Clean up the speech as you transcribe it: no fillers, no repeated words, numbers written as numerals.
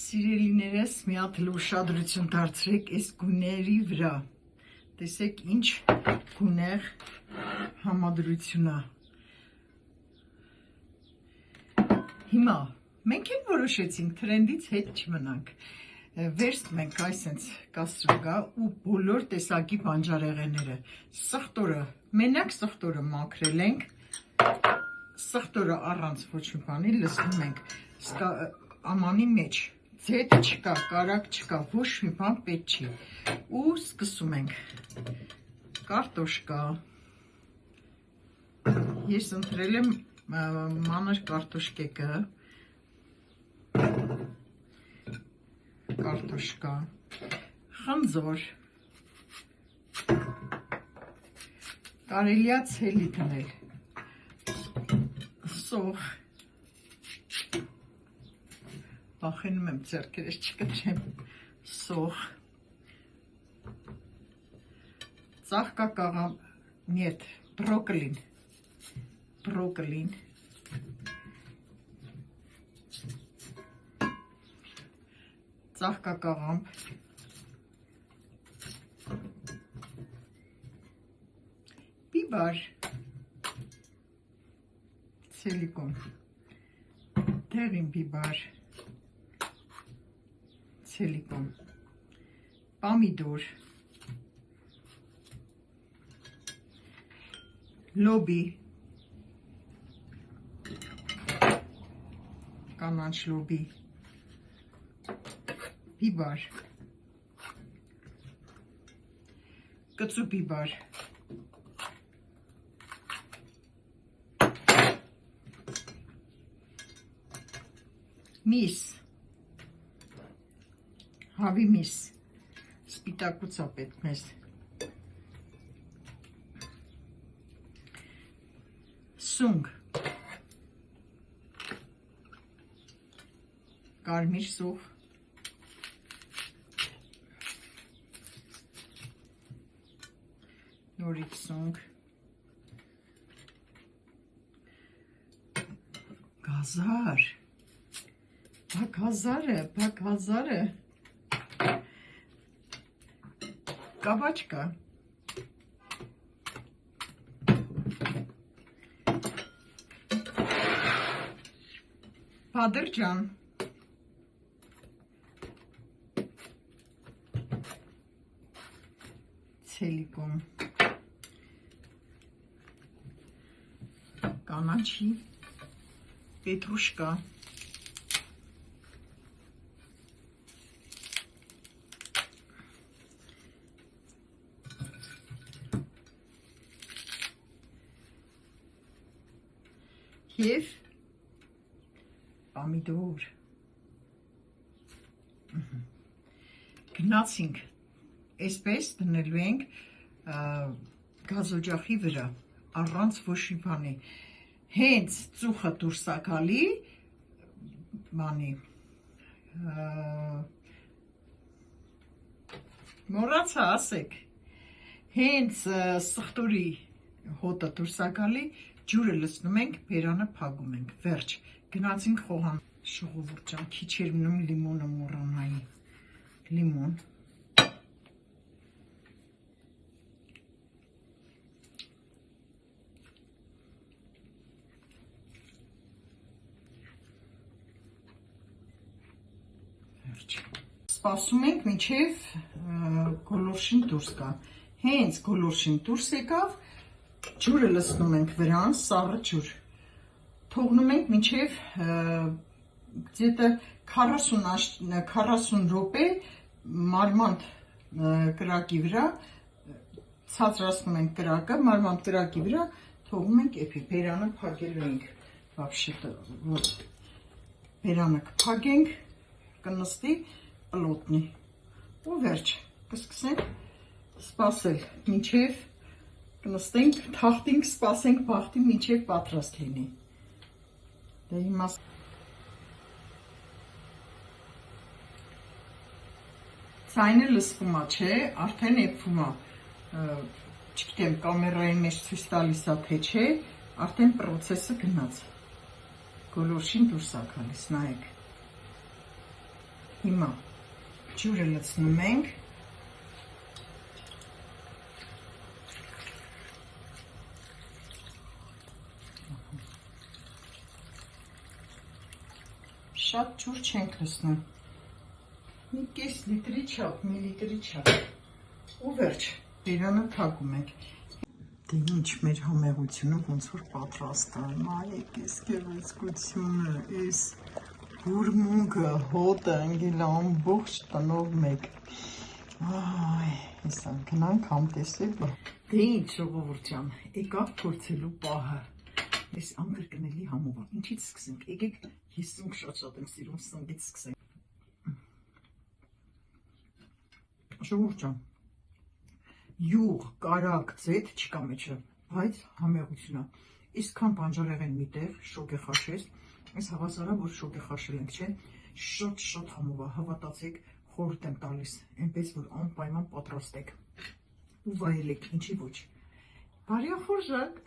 Սիրելիներս մի հատ ուշադրություն դարձրեք այս գույների վրա, տեսեք ինչ գունեղ համադրություն է, հիմա մենք էլ որոշեցինք թրենդից հետ չմնանք, վերցնենք այսենց կաստրուլա ու բոլոր տեսակի բանջարեղենները, սխտորը, մենակ սխտորը մաքրել ենք, սխտորը առանց ոչ մի բանի լցնում ենք ամանի մեջ, ձետ չկա, կարակ չկա, ոչ մի բան պետք չի ու սկսում ենք կարտոշկա, ես ընտրել եմ մանր կարտոշկեկը, կարտոշկա, խնձոր, կարելի է ցելի դնել, սոխ, վախենում եմ ձեռքերս չկտրեմ, սոխ, ծաղկակաղամ, նիետ, բրոկոլին, ծաղկակաղամբ, բիբար, ցելիկոն, դեղին բիբար, ցելիկոն, պամիդոր, լոբի, կանաչ լոբի, բիբար, կծու բիբար, միս, հավի միս, սպիտակուցա պետք մեզ, սունգ, կարմիր սոխ, նորից սունգ, գազար, բակ հազարը, կաբաչկա, բադրջան, ցելիկոն, կանաչի, պետրուշկա, և պամիդոր, գնացինք, այսպես դնելու ենք գազօջախի վրա, առանց ոչ մի բանի, հենց ծուխը դուրս է գալի, բանի, մոռացա ասեք, հենց սխտորի հոտը դուրս է գալի, ջուրը լցնում ենք, բերանը փակում ենք, վերջ, գնացինք խոհան, ժողովուրդ ջան, քիչ էր մնում լիմոնը մոռանայի, լիմոն, սպասում ենք մինչև գոլորշին դուրս գա, հենց գոլորշին դուրս եկավ, ջուրը լցնում ենք վրան, սառը ջուր, թողնում ենք մինչև где-то 40 րոպե մարմանդ կրակի վրա, ցածրացնում ենք կրակը, մարմանդ կրակի վրա, թողում ենք էփի, բերանը փակելու ենք, բերանը կփակենք, կնստի, պլոտնի, ու վերջ, կսկսենք սպասել, մինչև կնստենք, թախտինք, սպասենք բախտի, մինչև պատրաստ լինի, դե հիմա ցայնը լսվում է, չէ, արդեն եփվում է, չգիտեմ, կամերայի մեջ ցույց տալիս է, թե չէ, արդեն պրոցեսը գնաց, գոլորշին դուրս է գալիս, նայեք, Հիմա ջուրը լցնում ենք։ Շատ ջուր չենք լցնում։ Մի կես լիտրի չափ, մի լիտրի չափ։ Ու վերջ, բերանը թակում ենք։ Դե ինչ մեր համեղությունը ոնց որ պատրաստ է։ Նայեք այս գեղեցկությունը, այս բուրմունքը, հոտը ընկել ամբողջ տնով մեկ։ Այ, հեսա գնանք համտեսել։ Դե ինչ ժողովուրդ ջան, եկավ փորձելու պահը։ Այս անկրկնելի համով, ինչից սկսենք։ Եկեք, ես սնունդ շատ եմ սիրում, սննդից սկսենք։ Ժողովուրդ ջան, յուղ, կարագ, ձեթ չկա մեջը, բայց համեղությունը։ Իսկան բանջարեղեն մի տեղ, շոգ է խաշես, այս հավասարա, որ շոգ է խաշել ենք, չէ, շատ համով է, հավատացեք, խորհուրդ եմ տալիս, այնպես որ անպայման պատրաստեք ու վայելեք, ինչի ոչ։ Բարյախորժակ։